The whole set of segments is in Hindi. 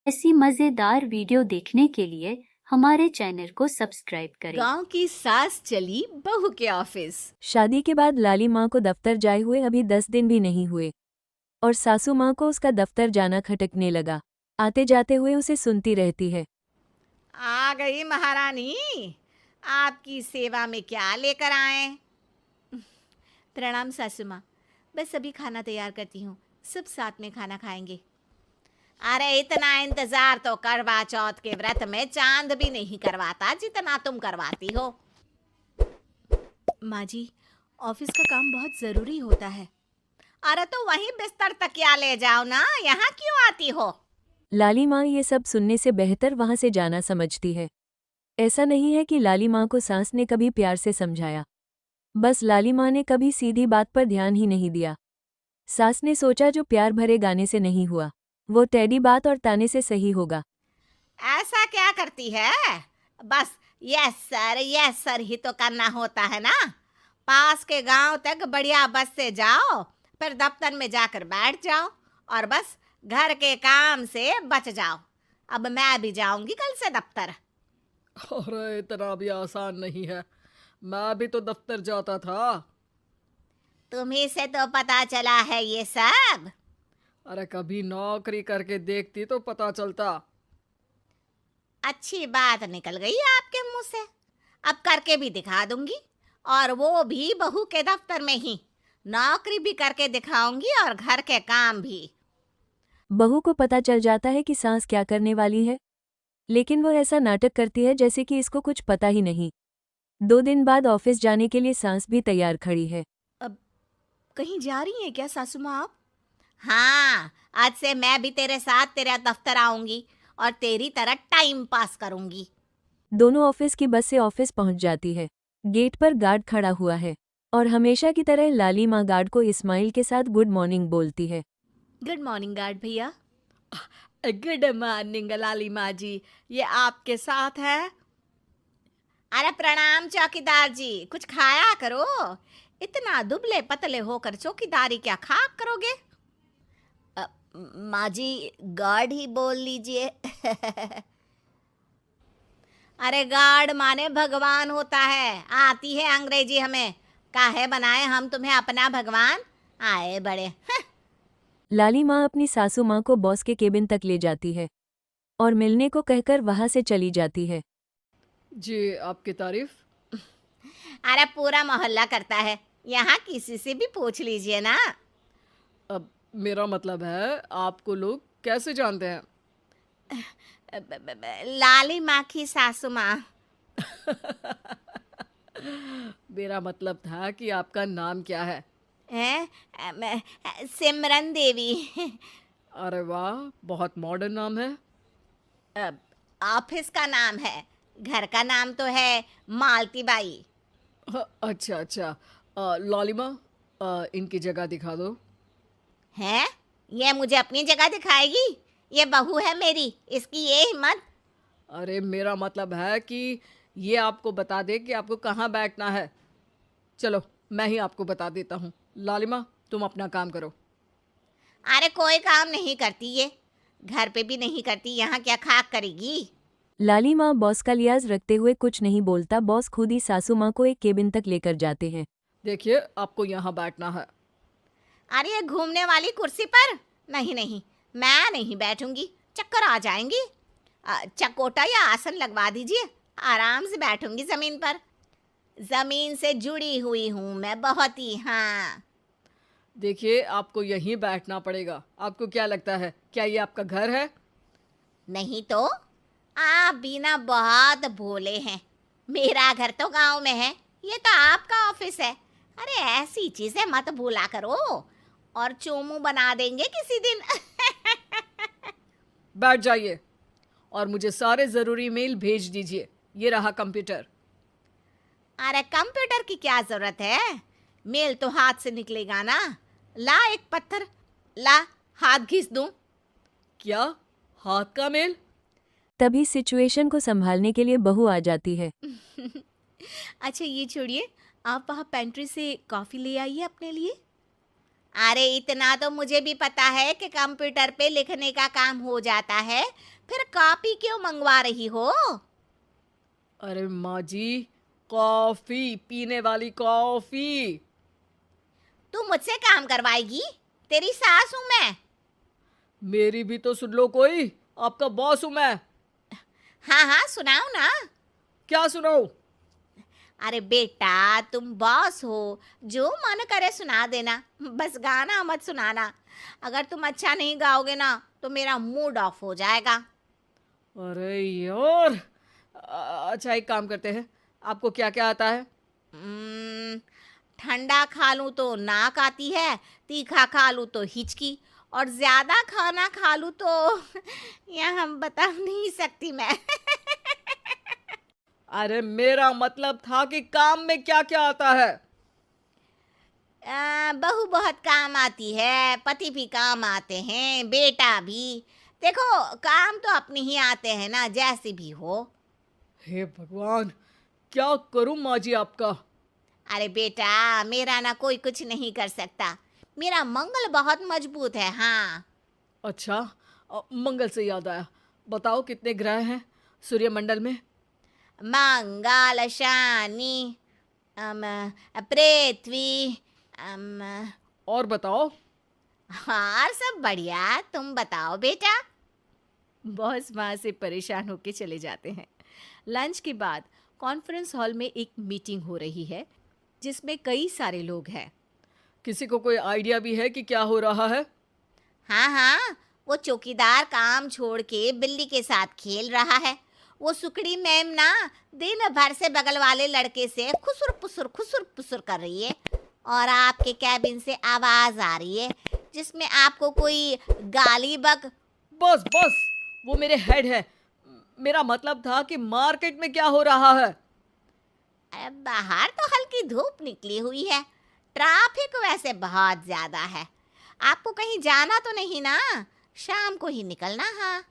ऐसी मजेदार वीडियो देखने के लिए हमारे चैनल को सब्सक्राइब करें। गांव की सास चली बहू के ऑफिस। शादी के बाद लाली माँ को दफ्तर जाए हुए अभी 10 दिन भी नहीं हुए और सासू माँ को उसका दफ्तर जाना खटकने लगा। आते जाते हुए उसे सुनती रहती है। आ गई महारानी, आपकी सेवा में क्या लेकर आए? प्रणाम सासू माँ, बस अभी खाना तैयार करती हूँ, सब साथ में खाना खाएंगे। अरे इतना इंतजार तो करवा चौथ के व्रत में चांद भी नहीं करवाता जितना तुम करवाती हो। माँ जी, ऑफिस का काम बहुत जरूरी होता है। अरे तो वहीं बिस्तर तकिया ले जाओ ना, यहाँ क्यों आती हो? लाली माँ ये सब सुनने से बेहतर वहाँ से जाना समझती है। ऐसा नहीं है कि लाली माँ को सास ने कभी प्यार से समझाया, बस लाली माँ ने कभी सीधी बात पर ध्यान ही नहीं दिया। सास ने सोचा जो प्यार भरे गाने से नहीं हुआ वो टेडी बात और ताने से सही होगा। ऐसा क्या करती है? बस यस सर ही तो करना होता है ना। पास के गांव तक बढ़िया बस से जाओ, फिर दफ्तर में जाकर बैठ जाओ और बस घर के काम से बच जाओ। अब मैं भी जाऊंगी कल से दफ्तर। अरे इतना भी आसान नहीं है, मैं भी तो दफ्तर जाता था। तुम्ही से तो पता चला है ये सब। अरे कभी नौकरी करके देखती तो पता चलता। अच्छी बात निकल गई आपके मुंह से। अब करके भी दिखा दूंगी, और वो भी बहू के दफ्तर में ही। नौकरी भी करके दिखाऊंगी और घर के काम भी। बहू को पता चल जाता है कि सास क्या करने वाली है, लेकिन वो ऐसा नाटक करती है जैसे कि इसको कुछ पता ही नहीं। 2 दिन बाद ऑफिस जाने के लिए सास भी तैयार खड़ी है। अब कहीं जा रही हैं क्या सासू माँ आप? हाँ, आज से मैं भी तेरे साथ तेरा दफ्तर आऊंगी और तेरी तरह टाइम पास करूंगी। दोनों ऑफिस की बस से ऑफिस पहुंच जाती है। गेट पर गार्ड खड़ा हुआ है और हमेशा की तरह लाली माँ गार्ड को इस्माइल के साथ गुड मॉर्निंग बोलती है। गुड मॉर्निंग गार्ड भैया। गुड मॉर्निंग लाली माँ जी, ये आपके साथ है। अरे प्रणाम चौकीदार जी, कुछ खाया करो। इतना दुबले पतले होकर चौकीदारी क्या खाक करोगे? माँ जी, गार्ड ही बोल लीजिए। अरे गार्ड माने भगवान होता है, आती है अंग्रेजी हमें। काहे बनाए हम तुम्हें अपना भगवान? आए बड़े। लाली माँ अपनी सासू माँ को बॉस के केबिन तक ले जाती है और मिलने को कहकर वहां से चली जाती है। जी, आपकी तारीफ। अरे पूरा मोहल्ला करता है, यहाँ किसी से भी पूछ लीजिए ना। अब मेरा मतलब है, आपको लोग कैसे जानते हैं? लाली माँ की सासू माँ। मेरा मतलब था कि आपका नाम क्या है? सिमरन देवी। अरे वाह, बहुत मॉडर्न नाम है। ऑफिस का नाम है, घर का नाम तो है मालती बाई। अच्छा अच्छा। लालिमा, इनकी जगह दिखा दो। है? ये मुझे अपनी जगह दिखाएगी? ये बहू है मेरी, इसकी ये हिम्मत। अरे मेरा मतलब है कि ये आपको बता दे कि आपको कहाँ बैठना है। चलो मैं ही आपको बता देता हूँ। लालिमा, तुम अपना काम करो। अरे कोई काम नहीं करती ये, घर पे भी नहीं करती, यहाँ क्या खाक करेगी? लाली माँ बॉस का लिहाज रखते हुए कुछ नहीं बोलता। बॉस खुद ही सासू माँ को एक केबिन तक लेकर जाते हैं। देखिए, आपको यहाँ बैठना है। अरे ये घूमने वाली कुर्सी पर? नहीं नहीं, मैं नहीं बैठूंगी, चक्कर आ जाएंगी। चकोटा या आसन लगवा दीजिए, आराम से बैठूंगी जमीन पर। जमीन से जुड़ी हुई हूँ मैं बहुत ही। हाँ देखिए, आपको यहीं बैठना पड़ेगा। आपको क्या लगता है, क्या ये आपका घर है? नहीं तो आप भी ना बहुत भोले हैं। मेरा घर तो गांव में है, ये तो आपका ऑफिस है। अरे ऐसी चीजें मत भूला करो, और चोमू बना देंगे किसी दिन। बैठ जाइए और मुझे सारे ज़रूरी मेल भेज दीजिए। ये रहा कंप्यूटर। अरे कंप्यूटर की क्या जरूरत है, मेल तो हाथ से निकलेगा ना। ला एक पत्थर, ला हाथ घिस दूं। क्या? हाथ का मेल? तभी सिचुएशन को संभालने के लिए बहू आ जाती है। अच्छा ये छोड़िए, आप वहाँ पेंट्री से कॉफ़ी ले आइए अपने लिए। अरे इतना तो मुझे भी पता है कि कंप्यूटर पे लिखने का काम हो जाता है, फिर कॉपी क्यों मंगवा रही हो? अरे माँ जी, कॉफी, पीने वाली कॉफी। तू मुझसे काम करवाएगी? तेरी सास हूं मैं। मेरी भी तो सुन लो कोई, आपका बॉस हूं मैं। हाँ हाँ सुनाओ ना। क्या सुनाऊं? अरे बेटा तुम बॉस हो, जो मन करे सुना देना, बस गाना मत सुनाना। अगर तुम अच्छा नहीं गाओगे ना तो मेरा मूड ऑफ हो जाएगा। अरे यार, अच्छा एक काम करते हैं, आपको क्या क्या आता है? हम्म, ठंडा खा लूं तो नाक आती है, तीखा खा लूं तो हिचकी, और ज्यादा खाना खा लूं तो यह हम बता नहीं सकती मैं। अरे मेरा मतलब था कि काम में क्या क्या आता है। बहू बहुत काम आती है, पति भी काम आते हैं, बेटा भी। देखो काम तो अपने ही आते हैं ना, जैसे भी हो। हे भगवान, क्या करूं माँ जी आपका? अरे बेटा मेरा ना कोई कुछ नहीं कर सकता, मेरा मंगल बहुत मजबूत है। हाँ अच्छा, मंगल से याद आया, बताओ कितने ग्रह हैं सूर्यमंडल में? मंगल शनि पृथ्वी और बताओ। हाँ सब बढ़िया, तुम बताओ बेटा। बॉस वहाँ से परेशान होके चले जाते हैं। लंच के बाद कॉन्फ्रेंस हॉल में एक मीटिंग हो रही है जिसमें कई सारे लोग हैं। किसी को कोई आइडिया भी है कि क्या हो रहा है? हाँ हाँ, वो चौकीदार काम छोड़ के बिल्ली के साथ खेल रहा है। वो सुकड़ी मैम ना दिन भर से बगल वाले लड़के से खुसुर पुसुर कर रही है, और आपके कैबिन से आवाज आ रही है जिसमें आपको कोई गाली बक। बस बस, वो मेरे हेड है। मेरा मतलब था कि मार्केट में क्या हो रहा है। अरे बाहर तो हल्की धूप निकली हुई है, ट्रैफिक वैसे बहुत ज्यादा है। आपको कहीं जाना तो नहीं ना? शाम को ही निकलना। हाँ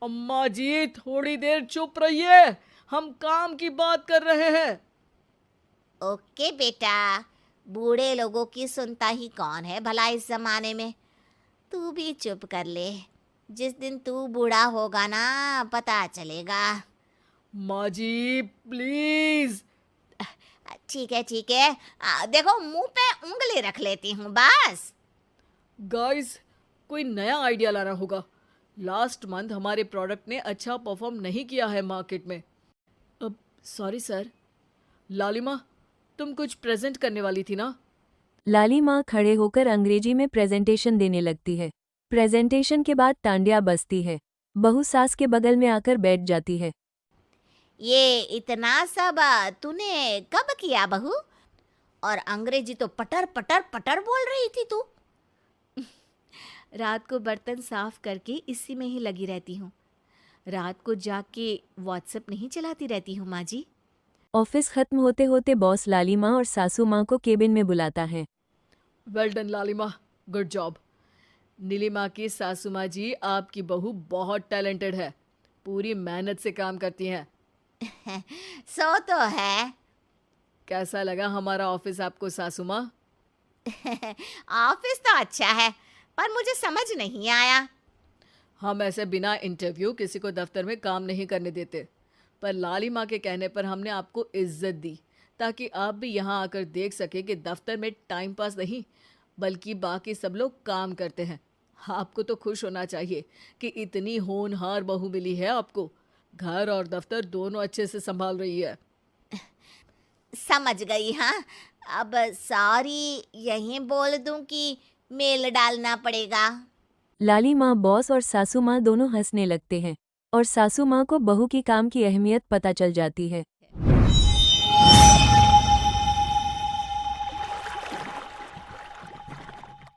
अम्मा जी थोड़ी देर चुप रहिए, हम काम की बात कर रहे हैं। ओके बेटा, बूढ़े लोगों की सुनता ही कौन है भला इस जमाने में। तू भी चुप कर ले, जिस दिन तू बूढ़ा होगा ना पता चलेगा। माँ जी प्लीज। ठीक है, देखो मुंह पे उंगली रख लेती हूँ बस। गाइस, कोई नया आइडिया लाना होगा। लास्ट मंथ हमारे प्रोडक्ट ने अच्छा परफॉर्म नहीं किया है मार्केट में। अब सॉरी सर। लालिमा, तुम कुछ प्रेजेंट करने वाली थी ना? लाली माँ खड़े होकर अंग्रेजी में प्रेजेंटेशन देने लगती है। प्रेजेंटेशन के बाद तांडिया बजती है। बहू सास के बगल में आकर बैठ जाती है। ये इतना सब तूने कब किया बहू? और अंग्रेजी तो पटर पटर पटर बोल रही थी तू। रात को बर्तन साफ करके इसी में ही लगी रहती हूँ। रात को जाग के व्हाट्सएप नहीं चलाती रहती हूँ माँ जी। ऑफिस खत्म होते होते बॉस लाली माँ और सासू माँ को केबिन में बुलाता है। वेल डन लालिमा, गुड जॉब। नीलिमा की सासू माँ जी, आपकी बहू बहुत टैलेंटेड है, पूरी मेहनत से काम करती हैं। सो तो है। कैसा लगा हमारा ऑफिस आपको सासू माँ? ऑफिस तो अच्छा है, पर मुझे समझ नहीं आया। हम ऐसे बिना इंटरव्यू किसी को दफ्तर में काम नहीं करने देते, पर लाली माँ के कहने पर हमने आपको इज्जत दी, ताकि आप भी यहाँ आकर देख सके कि दफ्तर में टाइम पास नहीं बल्कि बाकी सब लोग काम करते हैं। आपको तो खुश होना चाहिए कि इतनी होनहार बहू मिली है आपको, घर और दफ्तर दोनों अच्छे से संभाल रही है। समझ गई। हाँ अब सॉरी यहीं बोल दूं कि मेल डालना पड़ेगा? लाली माँ, बॉस और सासू माँ दोनों हंसने लगते हैं और सासू माँ को बहू की काम की अहमियत पता चल जाती है।